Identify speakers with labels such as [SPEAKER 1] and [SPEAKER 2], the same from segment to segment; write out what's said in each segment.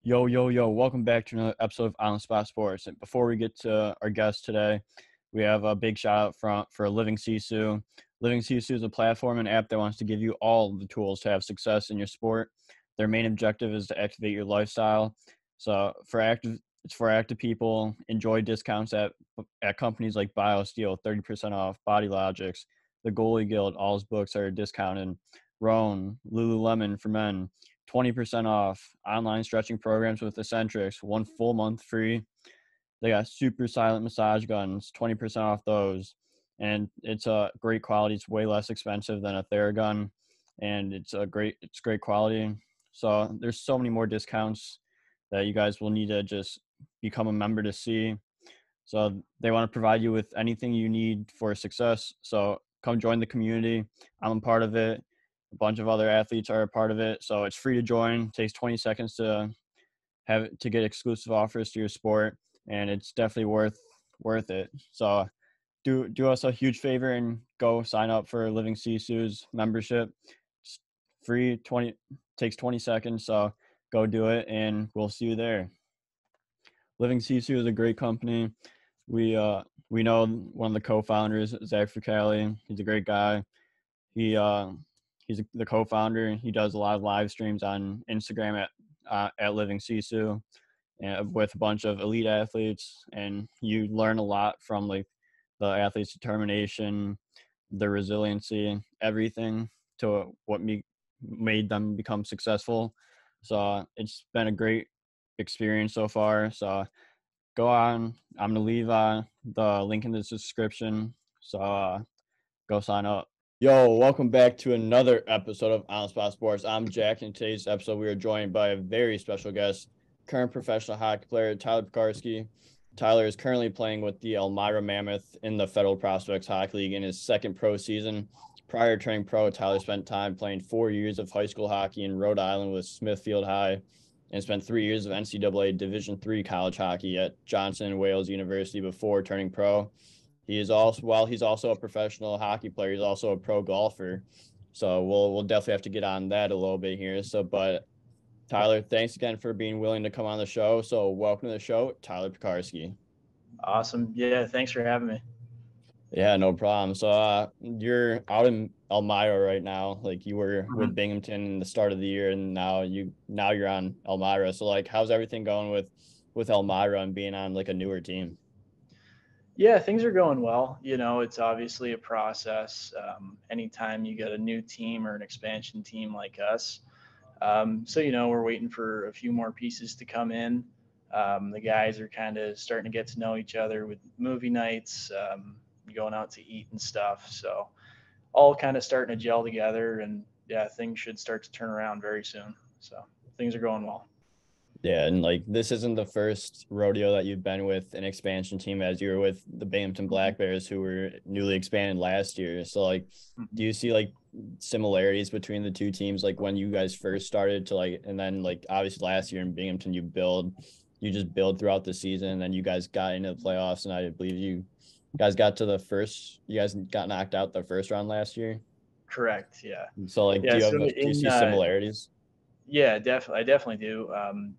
[SPEAKER 1] Yo, yo, yo, welcome back to another episode of On the Spot Sports. And before we get to our guest today, we have a big shout out for Living Sisu. Living Sisu is a platform and app that wants to give you all the tools to have success in your sport. Their main objective is to activate your lifestyle. So it's for active people. Enjoy discounts at companies like BioSteel, 30% off, Body Logics, the Goalie Guild, all his books are discounted. Roan, Lululemon for men, 20% off, online stretching programs with Eccentrics, 1 full month free. They got super silent massage guns, 20% off those. And it's a great quality. It's way less expensive than a Theragun, and it's great quality. So there's so many more discounts that you guys will need to just become a member to see. So they want to provide you with anything you need for success. So come join the community. I'm a part of it. A bunch of other athletes are a part of it. So it's free to join. It takes 20 seconds to get exclusive offers to your sport, and it's definitely worth it. So do us a huge favor and go sign up for Living Sisu's membership. It's free, 20 takes 20 seconds. So go do it, and we'll see you there. Living Sisu is a great company. We know one of the co-founders, Zach Ficali. He's a great guy. He's the co-founder. He does a lot of live streams on Instagram at Living Sisu, and with a bunch of elite athletes, and you learn a lot from like the athletes' determination, their resiliency, everything to made them become successful. So it's been a great experience so far. So go on. I'm gonna leave the link in the description. So go sign up. Yo, welcome back to another episode of On Spot Sports. I'm Jack. In today's episode, we are joined by a very special guest, current professional hockey player Tyler Piekarski. Tyler is currently playing with the Elmira Mammoth in the Federal Prospects Hockey League in his second pro season. Prior to turning pro, Tyler spent time playing 4 years of high school hockey in Rhode Island with Smithfield High, and spent 3 years of NCAA Division III college hockey at Johnson and Wales University before turning pro. While he's also a professional hockey player, he's also a pro golfer. So we'll definitely have to get on that a little bit here. But Tyler, thanks again for being willing to come on the show. So welcome to the show, Tyler Piekarski.
[SPEAKER 2] Awesome. Yeah, thanks for having me.
[SPEAKER 1] Yeah, no problem. So you're out in Elmira right now. Like you were with
[SPEAKER 2] Mhm.
[SPEAKER 1] Binghamton in the start of the year, and now you're on Elmira. So like, how's everything going with Elmira and being on like a newer team?
[SPEAKER 2] Yeah, things are going well. It's obviously a process. Anytime you get a new team or an expansion team like us. We're waiting for a few more pieces to come in. The guys are kind of starting to get to know each other with movie nights, going out to eat and stuff. So, all kind of starting to gel together. And yeah, things should start to turn around very soon. So, things are going well.
[SPEAKER 1] Yeah, and like this isn't the first rodeo that you've been with an expansion team, as you were with the Binghamton
[SPEAKER 2] Mhm.
[SPEAKER 1] Black Bears, who were newly expanded last year. So like, do
[SPEAKER 2] Mhm.
[SPEAKER 1] you see like similarities between the two teams, like when you guys first started to like, and then like obviously last year in Binghamton, you just build throughout the season, and then you guys got into the playoffs, and I believe you guys got knocked out the first round last year.
[SPEAKER 2] Correct. Yeah.
[SPEAKER 1] So like,
[SPEAKER 2] Yeah. So
[SPEAKER 1] do you
[SPEAKER 2] in
[SPEAKER 1] see similarities?
[SPEAKER 2] Yeah, definitely. I definitely do.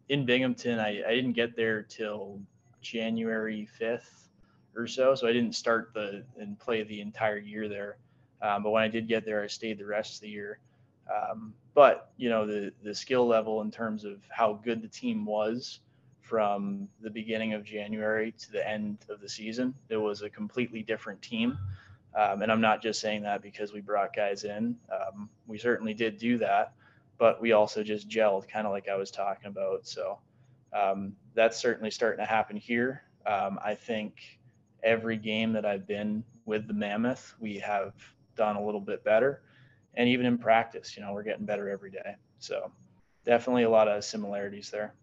[SPEAKER 2] In Binghamton, I didn't get there till January 5th or so. So I didn't start and play the entire year there. But when I did get there, I stayed the rest of the year. But the skill level in terms of how good the team was from the beginning of January to the end of the season, it was a completely different team. And I'm not just saying that because we brought guys in. We certainly did do that, but we also just gelled, kind of like I was talking about. So that's certainly starting to happen here. I think every game that I've been with the Mammoth, we have done a little bit better. And even in practice, we're getting better every day. So definitely a lot of similarities there.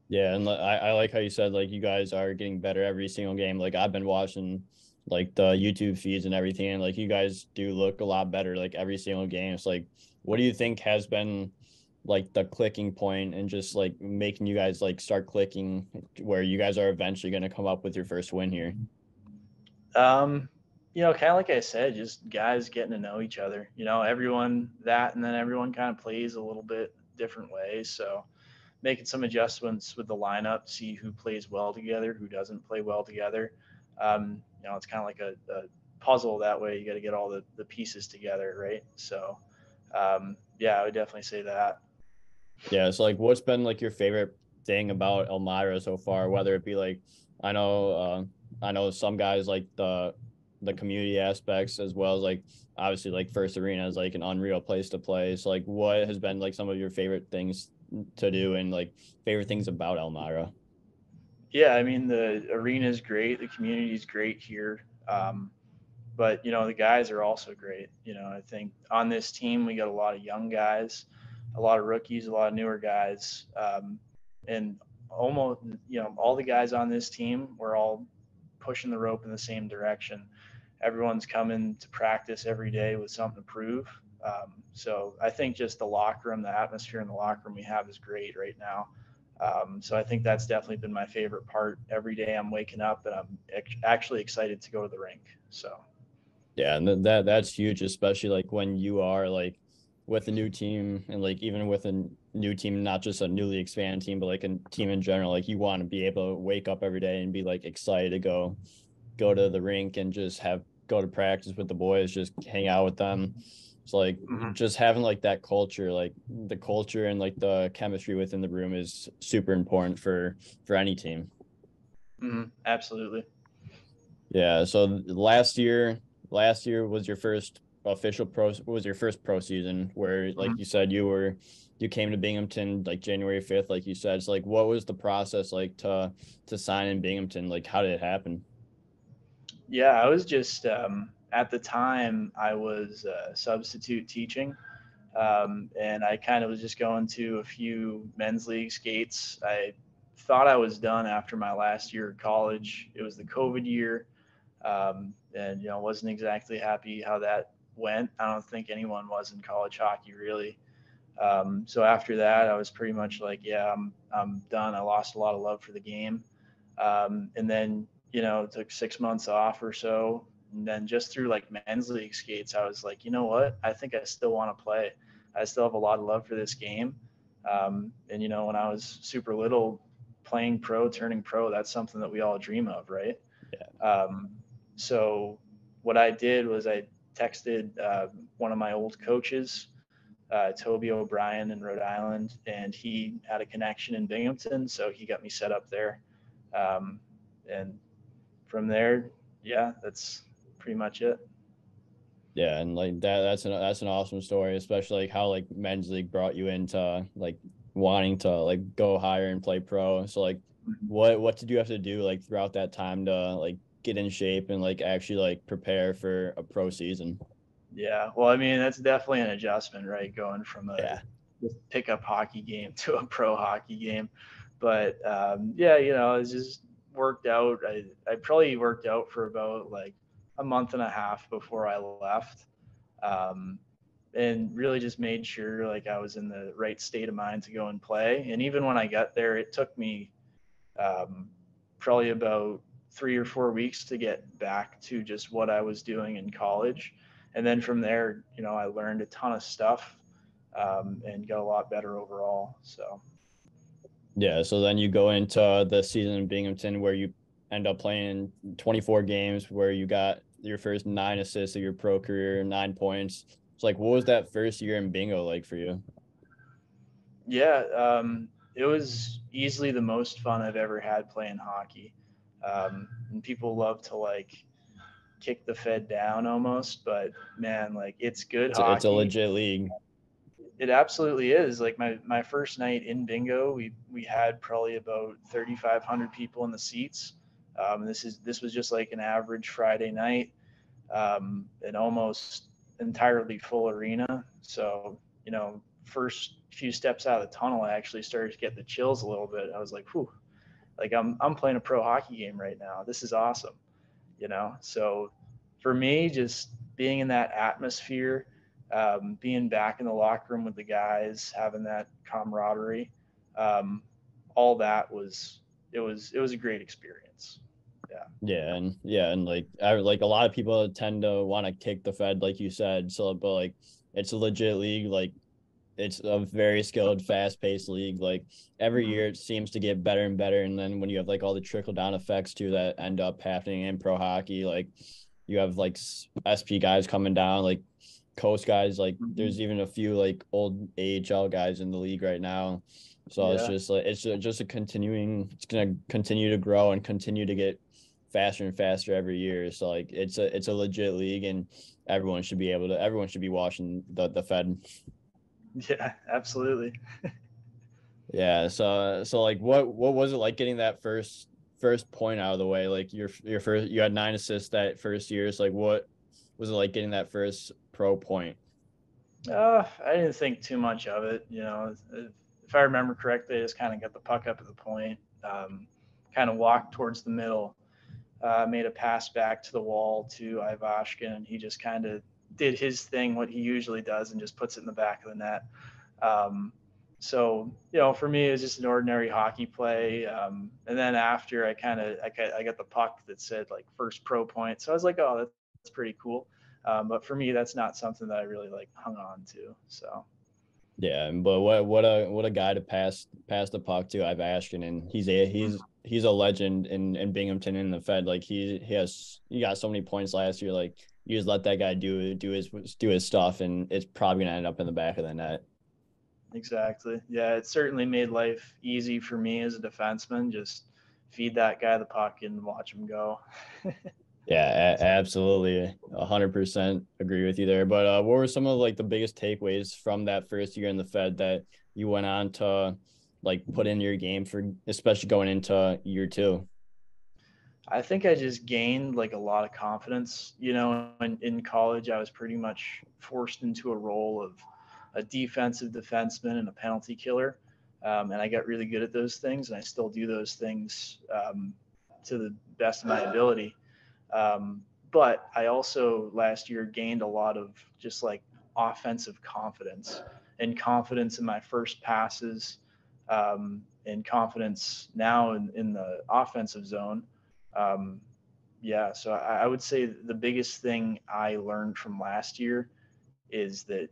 [SPEAKER 1] Yeah, and I like how you said like you guys are getting better every single game. Like I've been watching like the YouTube feeds and everything, and like you guys do look a lot better like every single game. It's like, what do you think has been like the clicking point and just like making you guys like start clicking where you guys are eventually going to come up with your first win here?
[SPEAKER 2] Um, kind of like I said, just guys getting to know each other. Everyone that, and then everyone kind of plays a little bit different ways. So making some adjustments with the lineup, see who plays well together, who doesn't play well together. It's kind of like a puzzle that way. You got to get all the pieces together, right? So, yeah, I would definitely say that.
[SPEAKER 1] Yeah. So like, what's been like your favorite thing about Elmira so far? Whether it be like, I know, I know some guys like the community aspects as well as like obviously like First Arena is like an unreal place to play. So like, what has been like some of your favorite things to do and like favorite things about Elmira?
[SPEAKER 2] Yeah, I mean the arena is great, the community is great here, but the guys are also great. I think on this team we got a lot of young guys, a lot of rookies, a lot of newer guys, and almost all the guys on this team we're all pushing the rope in the same direction. Everyone's coming to practice every day with something to prove. So I think just the locker room, the atmosphere in the locker room we have is great right now. So I think that's definitely been my favorite part. Every day I'm waking up and I'm actually excited to go to the rink. So
[SPEAKER 1] Yeah, and that's huge, especially like when you are like with a new team and like even with a new team, not just a newly expanded team, but like a team in general, like you want to be able to wake up every day and be like excited to go to the rink and just have go to practice with the boys, just hang out with them. It's like
[SPEAKER 2] mhm.
[SPEAKER 1] just having like that culture, like the culture and like the chemistry within the room is super important for any team.
[SPEAKER 2] Absolutely.
[SPEAKER 1] Yeah. So last year was your first official pro was your first pro season where like
[SPEAKER 2] Mhm.
[SPEAKER 1] you said you came to Binghamton like January 5th, like you said. So like what was the process like to sign in Binghamton? Like how did it happen?
[SPEAKER 2] Yeah, I was just at the time I was substitute teaching, and I kind of was just going to a few men's league skates. I thought I was done after my last year of college. It was the COVID year, and wasn't exactly happy how that went. I don't think anyone was in college hockey really. So after that, I was pretty much like, yeah, I'm done. I lost a lot of love for the game, and then took 6 months off or so, and then just through like men's league skates, I was like, you know what? I think I still want to play. I still have a lot of love for this game, and when I was super little, playing pro, turning pro, that's something that we all dream of, right?
[SPEAKER 1] Yeah.
[SPEAKER 2] Um, so what I did was I texted one of my old coaches, Toby O'Brien in Rhode Island, and he had a connection in Binghamton, so he got me set up there. Um, and from there, yeah, that's pretty much it.
[SPEAKER 1] Yeah, and like that's an awesome story, especially like how like men's league brought you into like wanting to like go higher and play pro. So like what did you have to do like throughout that time to like get in shape and like actually like prepare for a pro season?
[SPEAKER 2] Yeah, well, I mean, that's definitely an adjustment, right? Going from a
[SPEAKER 1] Yeah.
[SPEAKER 2] just pickup hockey game to a pro hockey game. But yeah, it's just worked out. I probably worked out for about like a month and a half before I left. Um, and really just made sure like I was in the right state of mind to go and play. And even when I got there, it took me um, probably about 3 or 4 weeks to get back to just what I was doing in college. And then from there, I learned a ton of stuff, and got a lot better overall. So,
[SPEAKER 1] Yeah, so then you go into the season in Binghamton where you end up playing 24 games where you got your first 9 assists of your pro career, 9 points. It's like what was that first year in bingo like for you?
[SPEAKER 2] yeah, it was easily the most fun I've ever had playing hockey. And people love to like kick the Fed down almost, but man, like it's good
[SPEAKER 1] It's a
[SPEAKER 2] hockey.
[SPEAKER 1] legit league.
[SPEAKER 2] It absolutely is. Like my first night in bingo, we had probably about 3,500 people in the seats. This was just like an average Friday night, an almost entirely full arena. So first few steps out of the tunnel, I actually started to get the chills a little bit. I was like, whew, like I'm playing a pro hockey game right now. This is awesome. So for me, just being in that atmosphere, being back in the locker room with the guys, having that camaraderie, um, all that was a great experience. Yeah.
[SPEAKER 1] Yeah, and like like a lot of people tend to want to kick the Fed, like you said. So, but like it's a legit league. Like it's a very skilled, fast-paced league. Like every
[SPEAKER 2] Mhm.
[SPEAKER 1] year, it seems to get better and better. And then when you have like all the trickle-down effects too that end up happening in pro hockey, like you have like SP guys coming down, like coast guys. Like
[SPEAKER 2] Mhm.
[SPEAKER 1] there's even a few like old AHL guys in the league right now. So it's
[SPEAKER 2] Yeah.
[SPEAKER 1] just like just a continuing. It's gonna continue to grow and continue to get faster and faster every year. So like it's a legit league, and everyone should be watching the Fed.
[SPEAKER 2] Yeah, absolutely.
[SPEAKER 1] Yeah. So like what was it like getting that first point out of the way? Like your first you had 9 assists that first year. So like what was it like getting that first pro point?
[SPEAKER 2] I didn't think too much of it. If I remember correctly, I just kind of got the puck up at the point, kind of walked towards the middle, made a pass back to the wall to Ivashkin, and he just kind of did his thing, what he usually does, and just puts it in the back of the net. Um, so for me, it was just an ordinary hockey play. And then after, I got the puck that said like first pro point, so I was like, oh, that's pretty cool. But for me, that's not something that I really like hung on to. So
[SPEAKER 1] Yeah, but what a guy to pass the puck to. I've asked, and he's a legend in Binghamton in the Fed. Like he got so many points last year. Like you just let that guy do his stuff, and it's probably gonna end up in the back of the net.
[SPEAKER 2] exactly, yeah, it certainly made life easy for me as a defenseman. Just feed that guy the puck and watch him go.
[SPEAKER 1] Yeah,
[SPEAKER 2] So,
[SPEAKER 1] absolutely, 100% agree with you there. But what were some of like the biggest takeaways from that first year in the Fed that you went on to like put in your game for, especially going into year two?
[SPEAKER 2] I think I just gained like a lot of confidence. In college, I was pretty much forced into a role of a defensive defenseman and a penalty killer. And I got really good at those things, and I still do those things to the best of my ability. But I also last year gained a lot of just like offensive confidence and confidence in my first passes, and confidence now in the offensive zone. Um, yeah, so I would say the biggest thing I learned from last year is that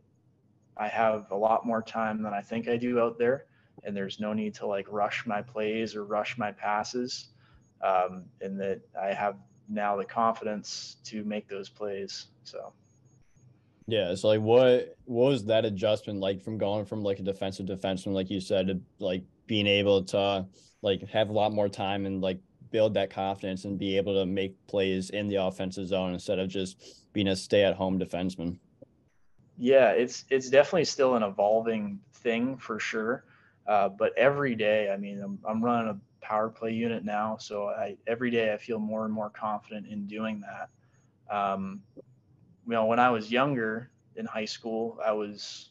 [SPEAKER 2] I have a lot more time than I think I do out there, and there's no need to like rush my plays or rush my passes, and that I have now the confidence to make those plays. So
[SPEAKER 1] Yeah, so like what was that adjustment like from going from like a defensive defenseman, like you said, to like being able to like have a lot more time and like build that confidence and be able to make plays in the offensive zone instead of just being a stay-at-home defenseman?
[SPEAKER 2] yeah, it's definitely still an evolving thing for sure. But every day, I mean, I'm running a power play unit now, so every day I feel more and more confident in doing that. Um, when I was younger in high school, I was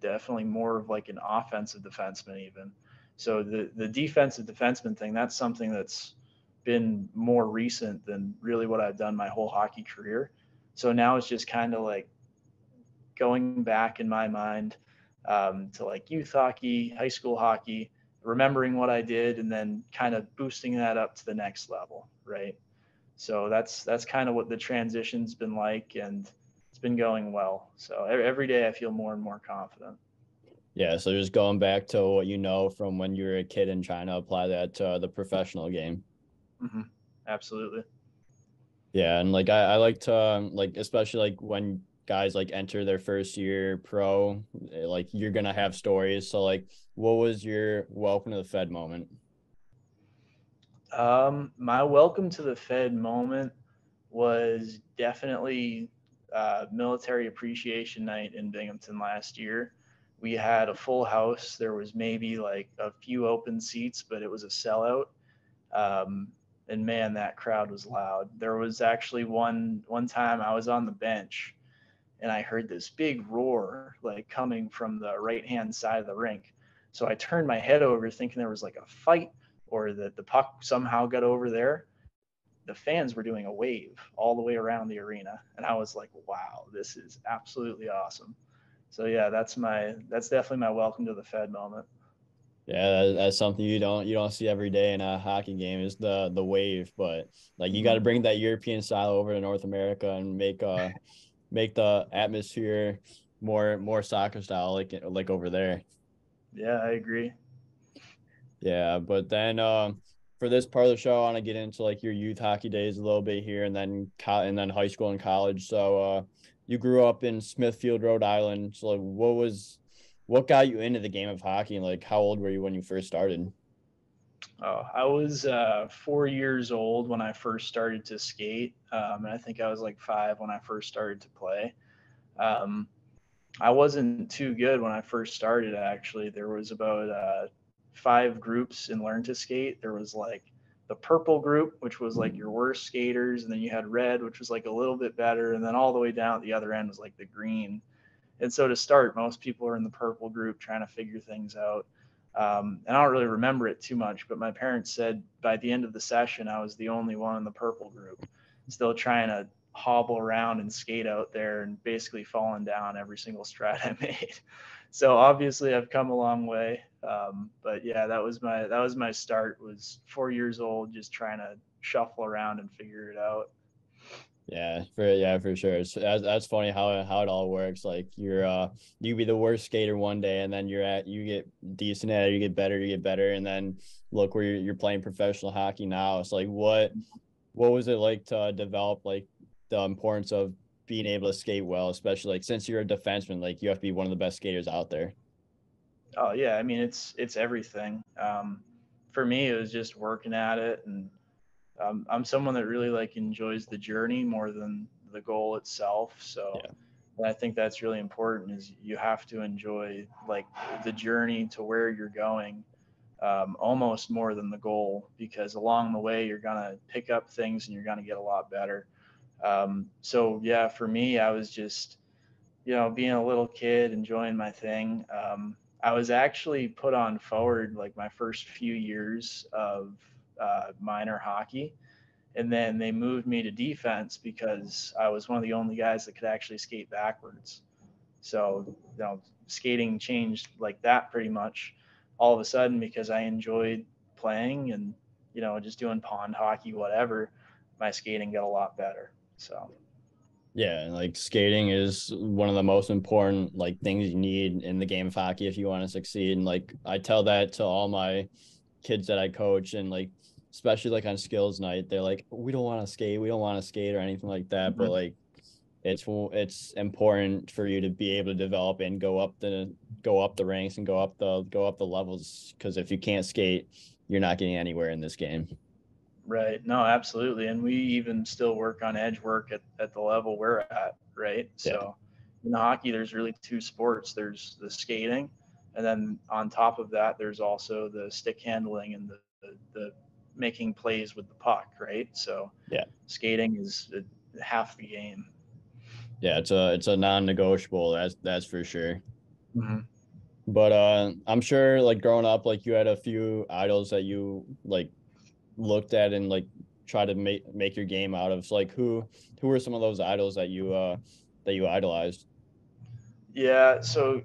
[SPEAKER 2] definitely more of like an offensive defenseman even. So the defensive defenseman thing, that's something that's been more recent than really what I've done my whole hockey career. So now it's just kind of like going back in my mind, to like youth hockey, high school hockey, remembering what I did, and then kind of boosting that up to the next level, right? So that's kind of what the transition's been like, and it's been going well. So every day I feel more and more confident.
[SPEAKER 1] Yeah, so just going back to what you know from when you were a kid and trying to apply that to the professional game.
[SPEAKER 2] Hmm. Absolutely.
[SPEAKER 1] Yeah, and like I like to like especially like when guys like enter their first year pro, like you're gonna have stories. So like, what was your welcome to the Fed moment?
[SPEAKER 2] My welcome to the Fed moment was definitely military appreciation night in Binghamton last year. We had a full house. There was maybe like a few open seats, but it was a sellout. Um, and man, that crowd was loud. There was actually one time I was on the bench and I heard this big roar like coming from the right hand side of the rink. So I turned my head over thinking there was like a fight or that the puck somehow got over there. The fans were doing a wave all the way around the arena, and I was like, wow, this is absolutely awesome. So yeah, that's definitely my welcome to the Fed moment.
[SPEAKER 1] Yeah, that's something you don't see every day in a hockey game is the wave, but like you got
[SPEAKER 2] Mm-hmm.
[SPEAKER 1] to bring that European style over to North America and make the atmosphere more soccer style, like over there.
[SPEAKER 2] Yeah, I agree.
[SPEAKER 1] Yeah, but then for this part of the show, I want to get into like your youth hockey days a little bit here, and then and then high school and college. So you grew up in Smithfield, Rhode Island. So like, what got you into the game of hockey, and like how old were you when you first started?
[SPEAKER 2] Oh, I was 4 years old when I first started to skate, and I think I was like 5 when I first started to play. Um, I wasn't too good when I first started. Actually, there was about 5 groups in Learn to Skate. There was like the purple group, which was like your worst skaters, and then you had red, which was like a little bit better, and then all the way down at the other end was like the green. And so to start, most people are in the purple group trying to figure things out. And I don't really remember it too much, but my parents said by the end of the session, I was the only one in the purple group, still trying to hobble around and skate out there and basically falling down every single strat I made. So obviously I've come a long way. But yeah, that was my start. Was 4 years old, just trying to shuffle around and figure it out.
[SPEAKER 1] For sure. That's funny how it all works. Like you be the worst skater one day, and then you get decent at it, you get better, and then look where you're playing professional hockey now. It's like what was it like to develop like the importance of being able to skate well, especially like since you're a defenseman, like you have to be one of the best skaters out there.
[SPEAKER 2] Oh yeah, I mean it's everything. For me, it was just working at it, and I'm someone that really like enjoys the journey more than the goal itself. So,
[SPEAKER 1] Yeah.
[SPEAKER 2] and I think that's really important. Is you have to enjoy like the journey to where you're going, almost more than the goal, because along the way you're gonna pick up things and you're gonna get a lot better. So yeah, for me, I was just being a little kid, enjoying my thing. I was actually put on forward like my first few years of minor hockey. And then they moved me to defense because I was one of the only guys that could actually skate backwards. So, skating changed like that pretty much all of a sudden because I enjoyed playing and, just doing pond hockey, whatever. My skating got a lot better. So,
[SPEAKER 1] Yeah, and like skating is one of the most important like things you need in the game of hockey if you want to succeed. And like I tell that to all my kids that I coach, and like especially like on skills night, they're like, we don't want to skate, we don't want to skate or anything like that. But
[SPEAKER 2] mhm.
[SPEAKER 1] like it's important for you to be able to develop and go up the ranks and go up the levels, because if you can't skate, you're not getting anywhere in this game.
[SPEAKER 2] Right. No, absolutely. And we even still work on edge work at the level we're at, right?
[SPEAKER 1] Yeah.
[SPEAKER 2] So in hockey, there's really two sports. There's the skating, and then on top of that, there's also the stick handling and the making plays with the puck, right? So
[SPEAKER 1] Yeah.
[SPEAKER 2] skating is half the game.
[SPEAKER 1] Yeah, it's a non-negotiable, that's for sure.
[SPEAKER 2] Hmm.
[SPEAKER 1] But I'm sure like growing up, like you had a few idols that you like looked at and like try to make your game out of. So like who were some of those idols that you idolized?
[SPEAKER 2] Yeah. So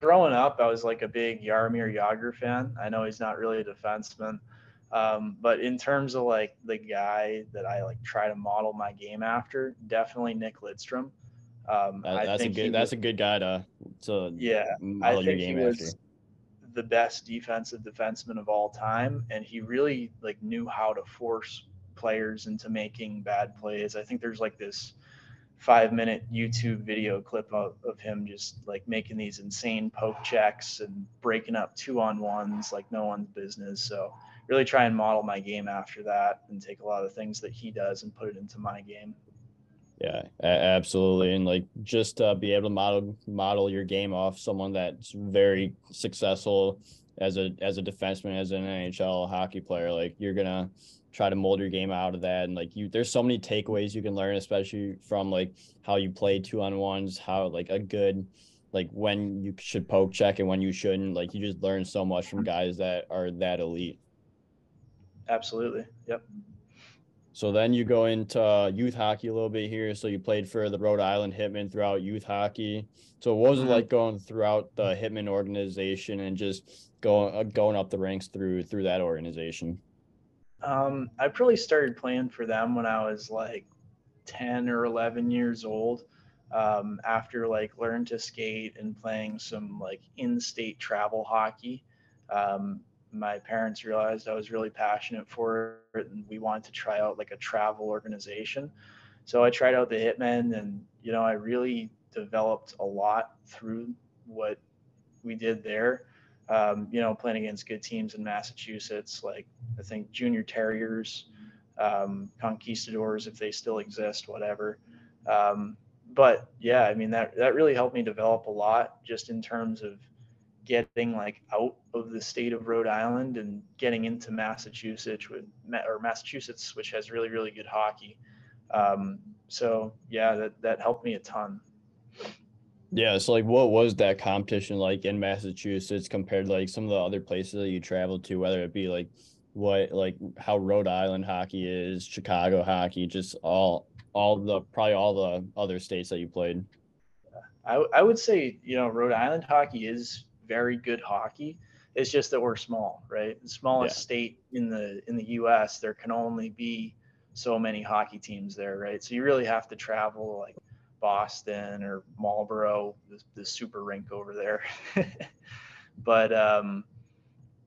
[SPEAKER 2] growing up, I was like a big Yarmir Yager fan. I know he's not really a defenseman, but in terms of like the guy that I like try to model my game after, definitely Nick Lidstrom. I think he was,
[SPEAKER 1] That's a good guy to
[SPEAKER 2] yeah, I
[SPEAKER 1] model your
[SPEAKER 2] think he
[SPEAKER 1] game after.
[SPEAKER 2] was the best defensive defenseman of all time, and he really like knew how to force players into making bad plays. I think there's like this 5 minute YouTube video clip of him just like making these insane poke checks and breaking up 2-on-1s like no one's business. So really try and model my game after that and take a lot of things that he does and put it into my game.
[SPEAKER 1] Yeah, absolutely. And like just be able to model your game off someone that's very successful as a defenseman, as an NHL hockey player. Like you're gonna try to mold your game out of that. And like there's so many takeaways you can learn, especially from like how you play 2-on-1s, how like a good like when you should poke check and when you shouldn't. Like you just learn so much from guys that are that elite.
[SPEAKER 2] Absolutely. Yep.
[SPEAKER 1] So then you go into youth hockey a little bit here. So you played for the Rhode Island Hitmen throughout youth hockey. So what was it
[SPEAKER 2] Mm-hmm.
[SPEAKER 1] like going throughout the Hitman organization and just going up the ranks through that organization?
[SPEAKER 2] I probably started playing for them when I was like 10 or 11 years old. after like learn to skate and playing some like in-state travel hockey. Um, my parents realized I was really passionate for it, and we wanted to try out like a travel organization. So I tried out the Hitmen, and I really developed a lot through what we did there. Playing against good teams in Massachusetts, like I think Junior Terriers, Conquistadors, if they still exist, whatever. Um, but yeah, I mean that really helped me develop a lot, just in terms of getting like out of the state of Rhode Island and getting into Massachusetts, which has really really good hockey. So yeah, that helped me a ton.
[SPEAKER 1] Yeah, so like what was that competition like in Massachusetts compared to like some of the other places that you traveled to, whether it be like what like how Rhode Island hockey is, Chicago hockey, just all the other states that you played.
[SPEAKER 2] I would say, Rhode Island hockey is very good hockey. It's just that we're small, right? The
[SPEAKER 1] Yeah.
[SPEAKER 2] smallest state in the U.S. There can only be so many hockey teams there, right? So you really have to travel like Boston or Marlboro, the super rink over there. But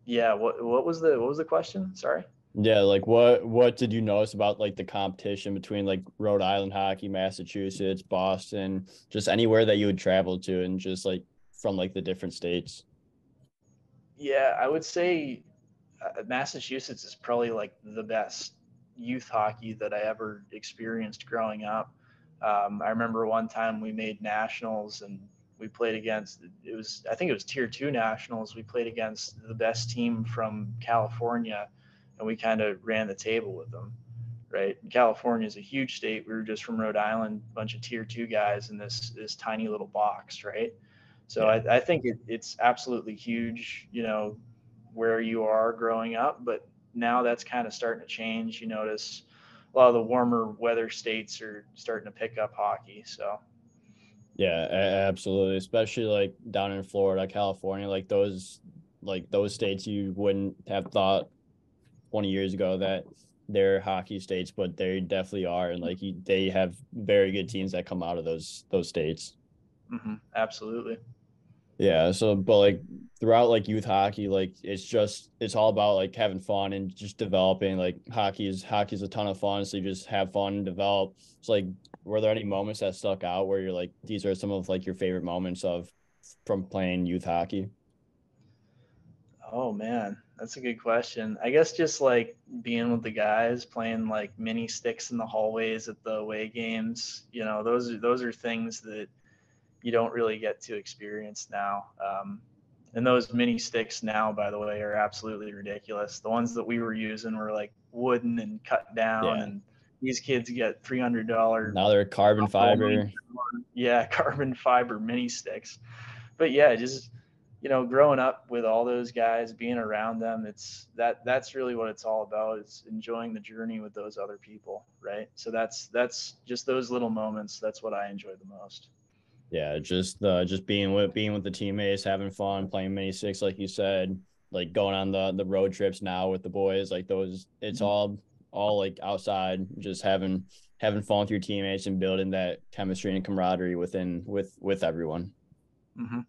[SPEAKER 2] yeah, what was the question? Sorry.
[SPEAKER 1] Yeah, like what did you notice about like the competition between like Rhode Island hockey, Massachusetts, Boston, just anywhere that you would travel to and just like from like the different states?
[SPEAKER 2] Yeah, I would say Massachusetts is probably like the best youth hockey that I ever experienced growing up. I remember one time we made nationals and we played against I think it was tier two nationals. We played against the best team from California, and we kind of ran the table with them. Right, California is a huge state. We were just from Rhode Island, a bunch of tier two guys in this tiny little box, right? So
[SPEAKER 1] Yeah.
[SPEAKER 2] I think it's absolutely huge, where you are growing up. But now that's kind of starting to change. You notice a lot of the warmer weather states are starting to pick up hockey. So,
[SPEAKER 1] Yeah, absolutely. Especially like down in Florida, California, like those states you wouldn't have thought 20 years ago that they're hockey states, but they definitely are. And like they have very good teams that come out of those states.
[SPEAKER 2] absolutely.
[SPEAKER 1] Yeah. So, but like throughout like youth hockey, like it's all about like having fun and just developing. Like hockey's a ton of fun. So you just have fun and develop. So like, were there any moments that stuck out where you're like, these are some of like your favorite moments of from playing youth hockey?
[SPEAKER 2] Oh man, that's a good question. I guess just like being with the guys, playing like mini sticks in the hallways at the away games. Those are things that you don't really get to experience now. And those mini sticks now, by the way, are absolutely ridiculous. The ones that we were using were like wooden and cut down,
[SPEAKER 1] Yeah.
[SPEAKER 2] and these kids get $300
[SPEAKER 1] Now they're carbon fiber.
[SPEAKER 2] yeah, carbon fiber mini sticks. But yeah, just growing up with all those guys, being around them, that's really what it's all about. It's enjoying the journey with those other people, right? So that's just those little moments. That's what I enjoy the most.
[SPEAKER 1] Yeah, just being with the teammates, having fun, playing mini six, like you said, like going on the road trips now with the boys, like those. It's
[SPEAKER 2] Mhm.
[SPEAKER 1] all like outside, just having fun with your teammates and building that chemistry and camaraderie with everyone.
[SPEAKER 2] Mhm.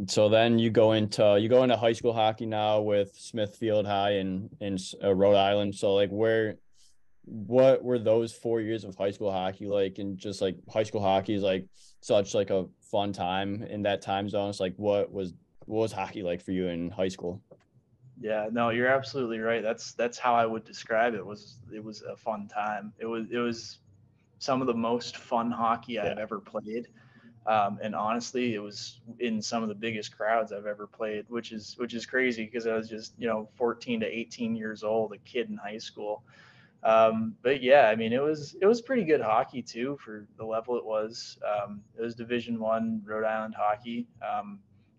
[SPEAKER 1] So then you go into high school hockey now with Smithfield High in Rhode Island. So like what were those 4 years of high school hockey like? And just like high school hockey is like such like a fun time in that time zone. It's like what was hockey like for you in high school?
[SPEAKER 2] Yeah, no, you're absolutely right. That's how I would describe it. It was a fun time. It was some of the most fun hockey
[SPEAKER 1] Yeah.
[SPEAKER 2] I've ever played. And honestly, it was in some of the biggest crowds I've ever played, which is crazy because I was just 14 to 18 years old, a kid in high school. But yeah, I mean, it was pretty good hockey too for the level it was. It was Division One Rhode Island hockey.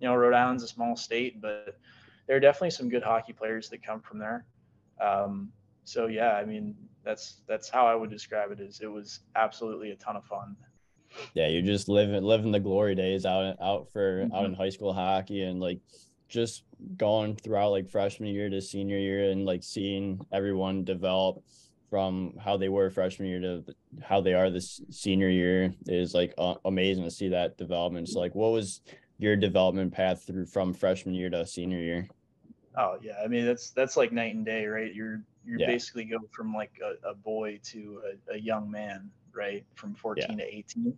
[SPEAKER 2] Rhode Island's a small state, but there are definitely some good hockey players that come from there. Um, so yeah, I mean, that's how I would describe it. Is it was absolutely a ton of fun.
[SPEAKER 1] Yeah, you're just living the glory days out
[SPEAKER 2] Hmm.
[SPEAKER 1] in high school hockey and like just going throughout like freshman year to senior year and like seeing everyone develop from how they were freshman year to how they are this senior year is like amazing to see that development. So like, what was your development path through from freshman year to senior year?
[SPEAKER 2] Oh yeah, I mean that's like night and day, right? You're
[SPEAKER 1] Yeah,
[SPEAKER 2] basically go from like a boy to a young man, right? From
[SPEAKER 1] yeah,
[SPEAKER 2] 14 to 18.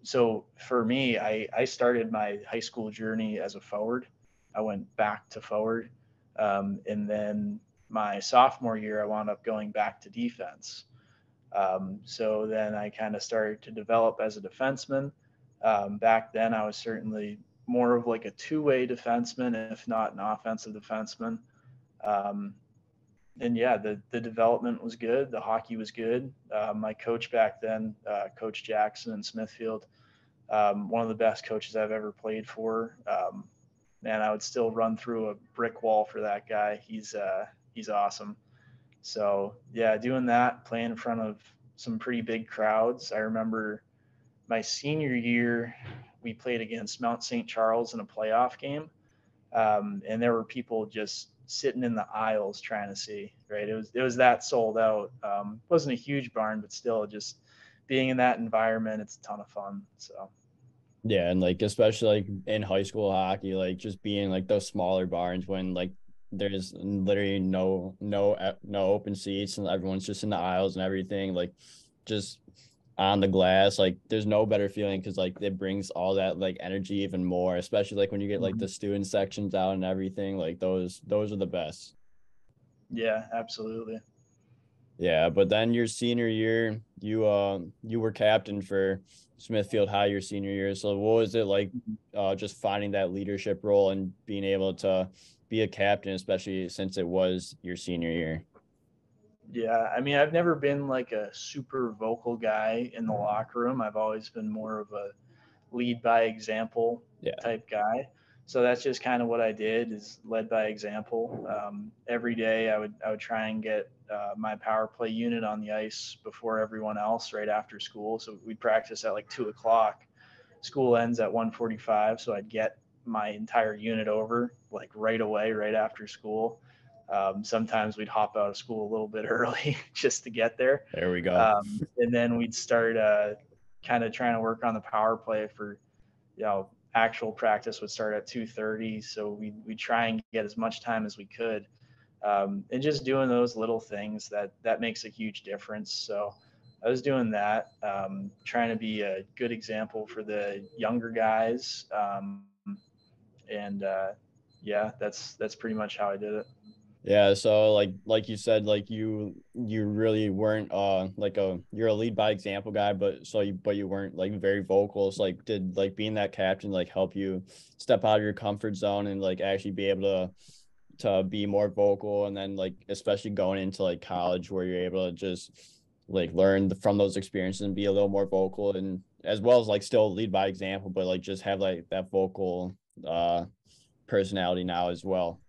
[SPEAKER 2] So for me, I started my high school journey as a forward. I went back to forward, and then my sophomore year, I wound up going back to defense. So then I kind of started to develop as a defenseman. Back then, I was certainly more of like a two-way defenseman, if not an offensive defenseman. Um, and yeah, the development was good. The hockey was good. My coach back then, Coach Jackson in Smithfield, one of the best coaches I've ever played for. Man, I would still run through a brick wall for that guy. He's awesome. So yeah, doing that, playing in front of some pretty big crowds. I remember my senior year, we played against Mount St. Charles in a playoff game, and there were people just sitting in the aisles trying to see. Right, it was that sold out. It wasn't a huge barn, but still, just being in that environment, it's a ton of fun. So
[SPEAKER 1] yeah, and like especially like in high school hockey, like just being like those smaller barns when like there's literally no open seats and everyone's just in the aisles and everything, like just on the glass, like there's no better feeling because like it brings all that like energy even more, especially like when you get like
[SPEAKER 2] mhm.
[SPEAKER 1] the student sections out and everything, like those are the best.
[SPEAKER 2] Yeah, absolutely.
[SPEAKER 1] Yeah, but then your senior year, you were captain for Smithfield High your senior year. So what was it like
[SPEAKER 2] Mhm.
[SPEAKER 1] just finding that leadership role and being able to be a captain, especially since it was your senior year?
[SPEAKER 2] Yeah, I mean, I've never been like a super vocal guy in the locker room. I've always been more of a lead by example
[SPEAKER 1] Yeah.
[SPEAKER 2] type guy. So that's just kind of what I did is led by example. Every day I would try and get my power play unit on the ice before everyone else right after school. So we'd practice at like 2 o'clock. School ends at 1:45, so I'd get my entire unit over like right away, right after school. Sometimes we'd hop out of school a little bit early just to get there,
[SPEAKER 1] There we go.
[SPEAKER 2] and then we'd start kind of trying to work on the power play for actual practice would start at 2:30, so we try and get as much time as we could, and just doing those little things that makes a huge difference. So I was doing that, trying to be a good example for the younger guys, and yeah, that's pretty much how I did it.
[SPEAKER 1] Yeah, so like you said, like you really weren't like you're a lead by example guy, but you weren't like very vocal. So like did like being that captain like help you step out of your comfort zone and like actually be able to be more vocal, and then like especially going into like college where you're able to just like learn from those experiences and be a little more vocal, and as well as like still lead by example, but like just have like that vocal uh personality now as well.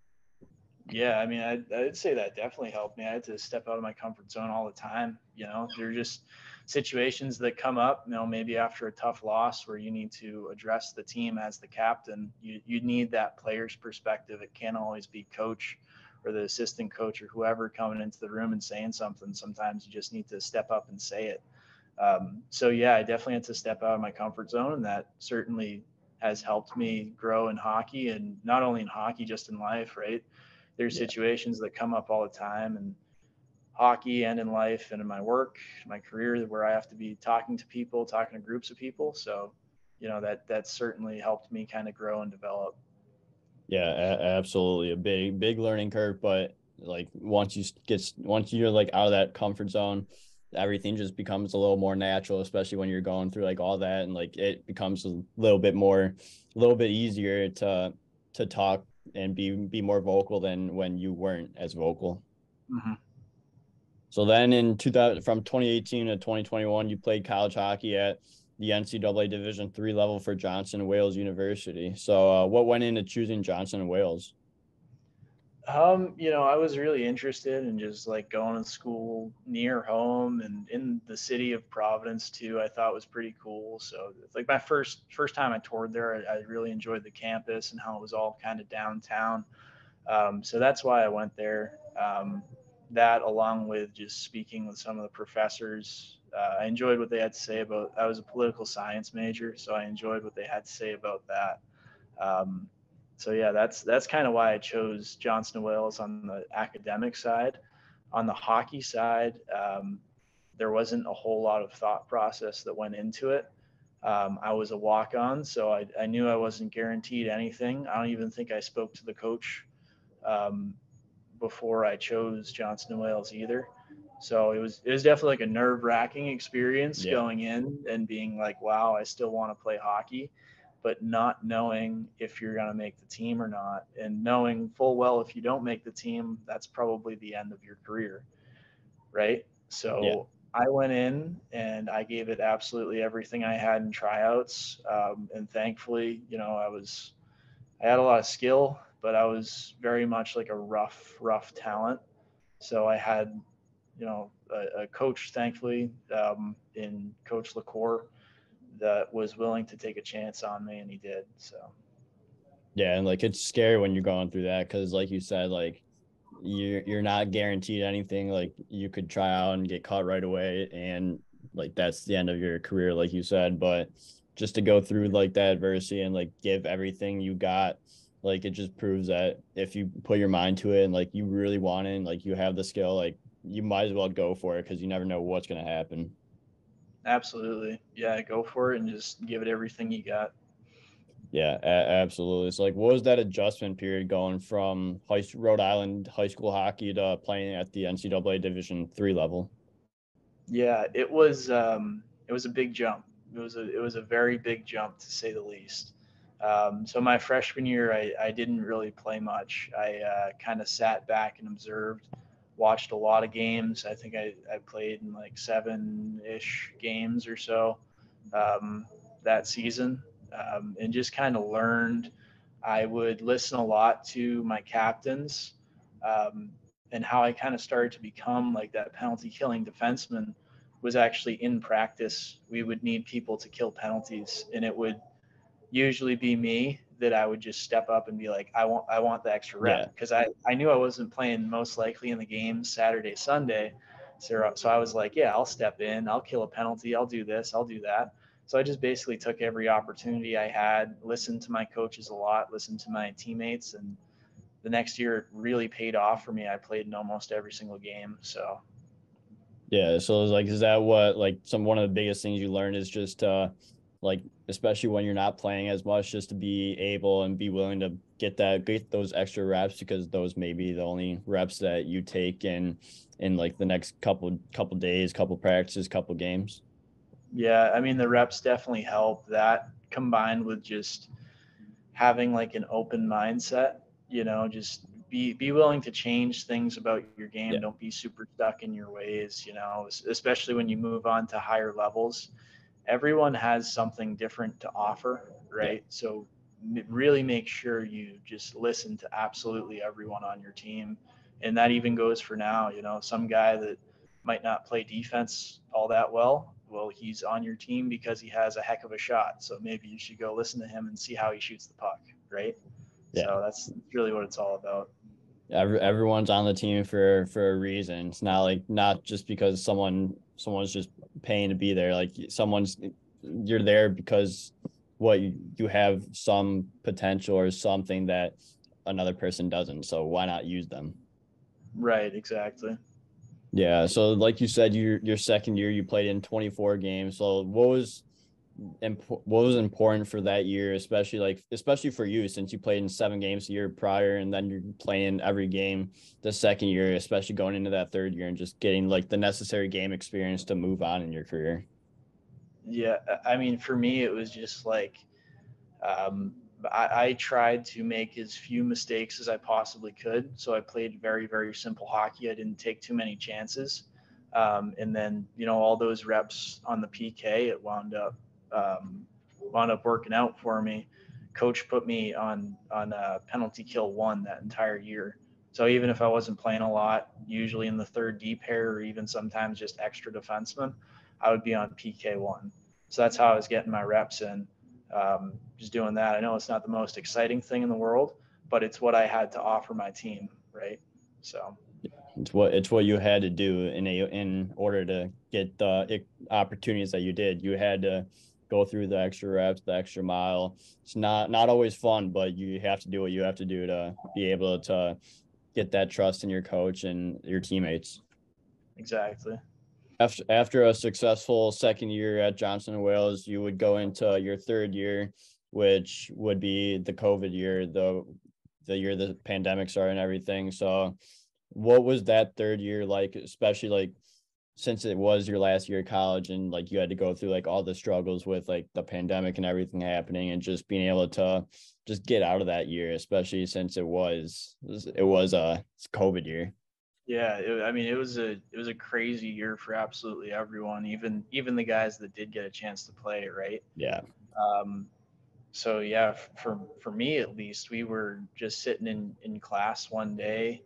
[SPEAKER 2] Yeah, I mean, I'd say that definitely helped me. I had to step out of my comfort zone all the time. There are just situations that come up, maybe after a tough loss where you need to address the team as the captain. You need that player's perspective. It can't always be coach or the assistant coach or whoever coming into the room and saying something. Sometimes you just need to step up and say it. So yeah, I definitely had to step out of my comfort zone, and that certainly has helped me grow in hockey, and not only in hockey, just in life, right? There's
[SPEAKER 1] Yeah.
[SPEAKER 2] situations that come up all the time in hockey and in life and in my work, my career, where I have to be talking to people, talking to groups of people. So, that certainly helped me kind of grow and develop.
[SPEAKER 1] Yeah, absolutely. A big learning curve, but like once you're like out of that comfort zone, everything just becomes a little more natural, especially when you're going through like all that, and like it becomes a little bit easier to talk and be more vocal than when you weren't as vocal.
[SPEAKER 2] Hmm.
[SPEAKER 1] So then in 2000, from 2018 to 2021, you played college hockey at the NCAA Division III level for Johnson and Wales University. So what went into choosing Johnson and Wales?
[SPEAKER 2] I was really interested in just like going to school near home and in the city of Providence too. I thought was pretty cool. So it's like my first time I toured there, I really enjoyed the campus and how it was all kind of downtown. So that's why I went there. that, along with just speaking with some of the professors, I enjoyed what they had to say about. I was a political science major, so I enjoyed what they had to say about that. Um, so yeah, that's kind of why I chose Johnson Wales on the academic side. On the hockey side, there wasn't a whole lot of thought process that went into it. I was a walk on, so I knew I wasn't guaranteed anything. I don't even think I spoke to the coach um, before I chose Johnson and Wales either. So it was definitely like a nerve wracking experience
[SPEAKER 1] Yeah.
[SPEAKER 2] going in and being like, wow, I still want to play hockey, but not knowing if you're going to make the team or not, and knowing full well if you don't make the team, that's probably the end of your career, right?
[SPEAKER 1] Yeah.
[SPEAKER 2] So I went in and I gave it absolutely everything I had in tryouts, and thankfully, I had a lot of skill, but I was very much like a rough talent. So I had, a coach, thankfully, in Coach LaCour, that was willing to take a chance on me, and he did. So
[SPEAKER 1] Yeah, and like it's scary when you're going through that because, like you said, like you're not guaranteed anything. Like you could try out and get caught right away, and like that's the end of your career, like you said. But just to go through like that adversity and like give everything you got, like it just proves that if you put your mind to it and like you really want it, and like you have the skill, like you might as well go for it because you never know what's gonna happen.
[SPEAKER 2] absolutely, yeah, go for it and just give it everything you got.
[SPEAKER 1] Yeah, absolutely. It's like, what was that adjustment period going from Rhode Island high school hockey to playing at the NCAA Division III level?
[SPEAKER 2] Yeah, it was a big jump. It was a very big jump to say the least. So my freshman year, I didn't really play much. I kind of sat back and observed, watched a lot of games. I think I played in like 7-ish games or so that season, and just kind of learned. I would listen a lot to my captains, and how I kind of started to become like that penalty killing defenseman was actually in practice. We would need people to kill penalties, and it would usually be me that I would just step up and be like, I want the extra
[SPEAKER 1] Yeah.
[SPEAKER 2] rep, because I knew I wasn't playing most likely in the game Saturday, Sunday. So I was like, yeah, I'll step in, I'll kill a penalty, I'll do this, I'll do that. So I just basically took every opportunity I had, listened to my coaches a lot, listened to my teammates, and the next year it really paid off for me. I played in almost every single game. So
[SPEAKER 1] Yeah. So it's like, is that what like one of the biggest things you learned is just like especially when you're not playing as much, just to be able and be willing to get those extra reps because those may be the only reps that you take in like the next couple days, couple practices, couple games.
[SPEAKER 2] yeah, I mean the reps definitely help. That combined with just having like an open mindset, just be willing to change things about your game.
[SPEAKER 1] Yeah.
[SPEAKER 2] Don't be super stuck in your ways, especially when you move on to higher levels. Everyone has something different to offer,
[SPEAKER 1] Yeah.
[SPEAKER 2] right? So really make sure you just listen to absolutely everyone on your team. And that even goes for now, some guy that might not play defense all that well, he's on your team because he has a heck of a shot. So maybe you should go listen to him and see how he shoots the puck, right?
[SPEAKER 1] Yeah.
[SPEAKER 2] So that's really what it's all about.
[SPEAKER 1] Everyone's on the team for a reason. It's not like not just because someone's just paying to be there. Like you're there because you have some potential or something that another person doesn't. So why not use them?
[SPEAKER 2] Right, exactly.
[SPEAKER 1] Yeah. So like you said, your second year you played in 24 games. So what was important for that year, especially for you since you played in 7 games a year prior and then you're playing every game the second year, especially going into that third year and just getting like the necessary game experience to move on in your career.
[SPEAKER 2] Yeah, I mean, for me, it was just like I tried to make as few mistakes as I possibly could. So I played very, very simple hockey. I didn't take too many chances. And then, all those reps on the PK, it wound up working out for me. Coach put me on penalty kill one that entire year. So even if I wasn't playing a lot, usually in the third D pair or even sometimes just extra defenseman, I would be on PK one. So that's how I was getting my reps in, just doing that. I know it's not the most exciting thing in the world, but it's what I had to offer my team, right? So
[SPEAKER 1] It's what you had to do in order to get the opportunities that you did. You had to go through the extra reps, the extra mile. It's not always fun, but you have to do what you have to do to be able to get that trust in your coach and your teammates.
[SPEAKER 2] Exactly.
[SPEAKER 1] After a successful second year at Johnson and Wales, you would go into your third year, which would be the COVID year, the year the pandemic started and everything. So what was that third year like, especially like since it was your last year of college and like you had to go through like all the struggles with like the pandemic and everything happening and just being able to just get out of that year, especially since it was a COVID year.
[SPEAKER 2] Yeah, I mean, it was a crazy year for absolutely everyone, even the guys that did get a chance to play, right?
[SPEAKER 1] Yeah.
[SPEAKER 2] Um, so yeah, for me at least, we were just sitting in class one day,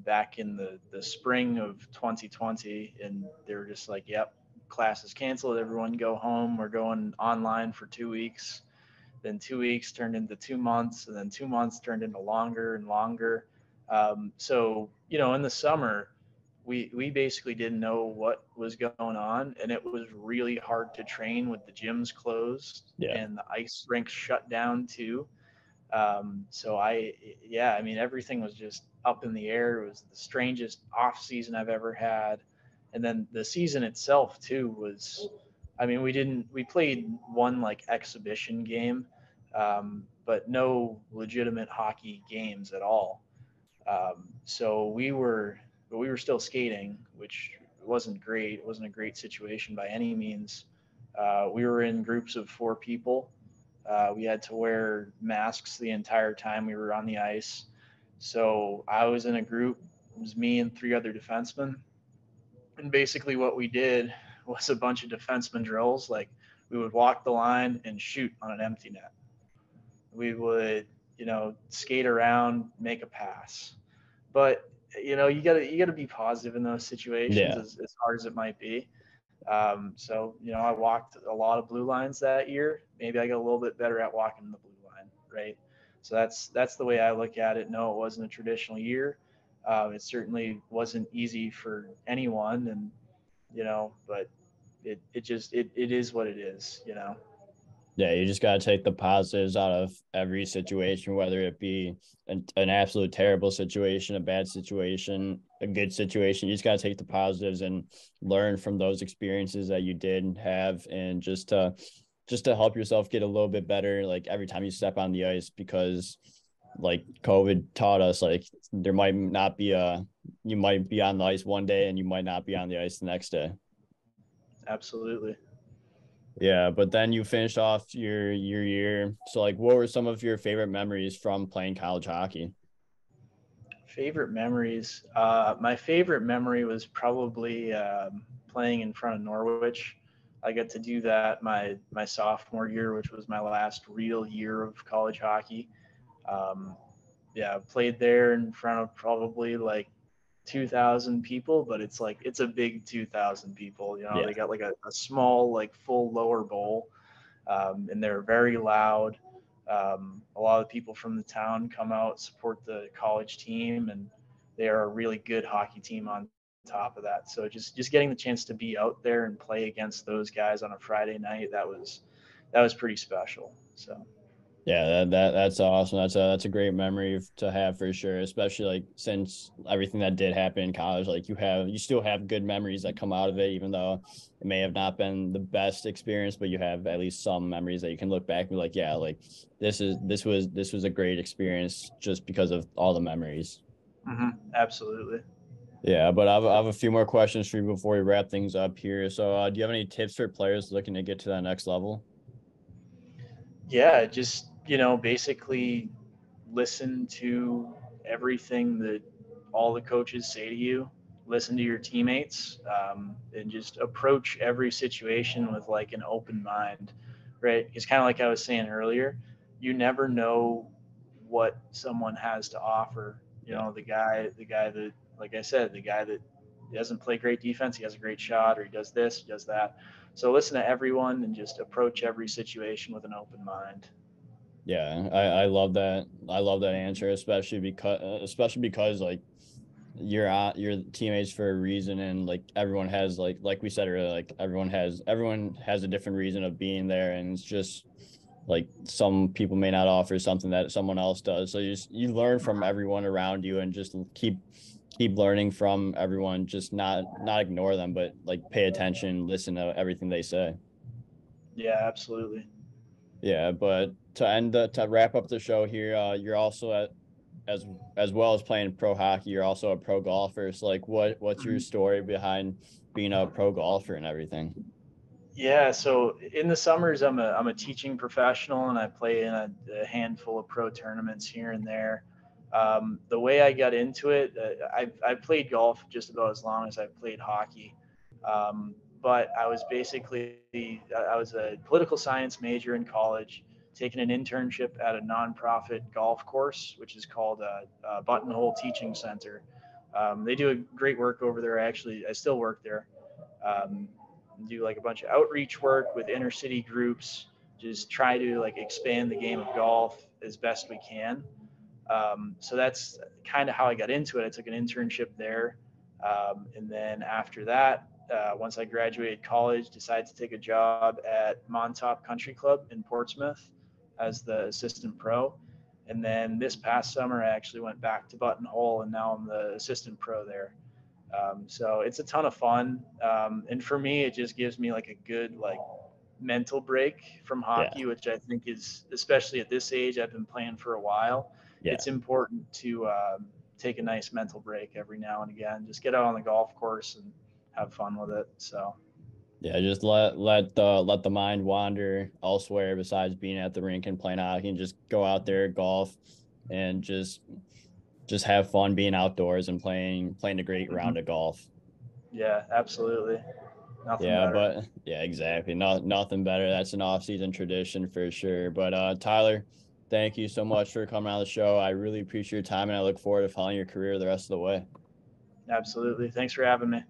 [SPEAKER 2] back in the spring of 2020, and they were just like, "Yep, class is canceled. Everyone go home. We're going online for 2 weeks." Then 2 weeks turned into 2 months, and then 2 months turned into longer and longer. So in the summer, we basically didn't know what was going on, and it was really hard to train with the gyms closed
[SPEAKER 1] Yeah.
[SPEAKER 2] and the ice rinks shut down too. Yeah, I mean, everything was just up in the air. It was the strangest off season I've ever had. And then the season itself too was, I mean, we played one like exhibition game, but no legitimate hockey games at all. So we were still skating, which wasn't great. It wasn't a great situation by any means. We were in groups of 4 people. We had to wear masks the entire time we were on the ice. So I was in a group. It was me and 3 other defensemen. And basically, what we did was a bunch of defenseman drills. Like we would walk the line and shoot on an empty net. We would, skate around, make a pass. But you gotta be positive in those situations,
[SPEAKER 1] Yeah.
[SPEAKER 2] as hard as it might be. So I walked a lot of blue lines that year. Maybe I got a little bit better at walking the blue line, right? So that's the way I look at it. No, it wasn't a traditional year. It certainly wasn't easy for anyone, and but it is what it is.
[SPEAKER 1] Yeah, you just got to take the positives out of every situation, whether it be an absolute terrible situation, a bad situation, a good situation. You just got to take the positives and learn from those experiences that you did have, and just to help yourself get a little bit better, like every time you step on the ice, because like COVID taught us, like there might not be you might be on the ice one day and you might not be on the ice the next day.
[SPEAKER 2] Absolutely.
[SPEAKER 1] Yeah, but then you finished off your year. So like what were some of your favorite memories from playing college hockey?
[SPEAKER 2] Favorite memories. My favorite memory was probably playing in front of Norwich. I got to do that my sophomore year, which was my last real year of college hockey. Um, yeah, played there in front of probably like 2,000 people, but it's a big 2,000 people.
[SPEAKER 1] Yeah.
[SPEAKER 2] They got like a small like full lower bowl, and they're very loud. A lot of people from the town come out, support the college team, and they are a really good hockey team on top of that. So just getting the chance to be out there and play against those guys on a Friday night, that was pretty special. So
[SPEAKER 1] Yeah, that's awesome. That's a great memory to have for sure, especially like since everything that did happen in college, like you still have good memories that come out of it, even though it may have not been the best experience, but you have at least some memories that you can look back and be like, yeah, like this was a great experience just because of all the memories.
[SPEAKER 2] absolutely.
[SPEAKER 1] Yeah, but I have a few more questions for you before we wrap things up here. So, do you have any tips for players looking to get to that next level?
[SPEAKER 2] Yeah, just basically listen to everything that all the coaches say to you. Listen to your teammates, and just approach every situation with like an open mind, right? Because kind of like I was saying earlier, you never know what someone has to offer.
[SPEAKER 1] Yeah.
[SPEAKER 2] The guy that, like I said, the guy that doesn't play great defense, he has a great shot, or he does this, he does that. So listen to everyone and just approach every situation with an open mind.
[SPEAKER 1] Yeah, I love that. I love that answer, especially because like you're teammates for a reason, and like everyone has like we said earlier, like everyone has a different reason of being there, and it's just like some people may not offer something that someone else does. So you learn from everyone around you, and just keep learning from everyone. Just not ignore them, but like pay attention, listen to everything they say.
[SPEAKER 2] Yeah, absolutely.
[SPEAKER 1] Yeah, but to wrap up the show here, you're also as as well as playing pro hockey, you're also a pro golfer. So like what's your
[SPEAKER 2] Mhm.
[SPEAKER 1] story behind being a pro golfer and everything?
[SPEAKER 2] Yeah, so in the summers, I'm a teaching professional, and I play in a handful of pro tournaments here and there. The way I got into it, I've played golf just about as long as I've played hockey, but I was basically I was a political science major in college, taking an internship at a nonprofit golf course, which is called Buttonhole Teaching Center. They do a great work over there. Actually, I still work there. Um, do like a bunch of outreach work with inner city groups, just try to like expand the game of golf as best we can. So that's kind of how I got into it. I took an internship there, and then after that, once I graduated college, decided to take a job at Montauk Country Club in Portsmouth as the assistant pro. And then this past summer, I actually went back to Buttonhole, and now I'm the assistant pro there. So it's a ton of fun, and for me, it just gives me like a good like mental break from
[SPEAKER 1] Yeah,
[SPEAKER 2] hockey, which I think is, especially at this age, I've been playing for a while.
[SPEAKER 1] yeah,
[SPEAKER 2] It's important to take a nice mental break every now and again. Just get out on the golf course and have fun with it. So
[SPEAKER 1] yeah. Just let the mind wander elsewhere besides being at the rink and playing hockey, and just go out there, golf, and just have fun being outdoors and playing a great round
[SPEAKER 2] mhm.
[SPEAKER 1] of golf.
[SPEAKER 2] Yeah, absolutely, nothing
[SPEAKER 1] Yeah,
[SPEAKER 2] better.
[SPEAKER 1] but yeah, exactly. Nothing better. That's an off-season tradition for sure. But Tyler, thank you so much for coming on the show. I really appreciate your time, and I look forward to following your career the rest of the way.
[SPEAKER 2] Absolutely. Thanks for having me.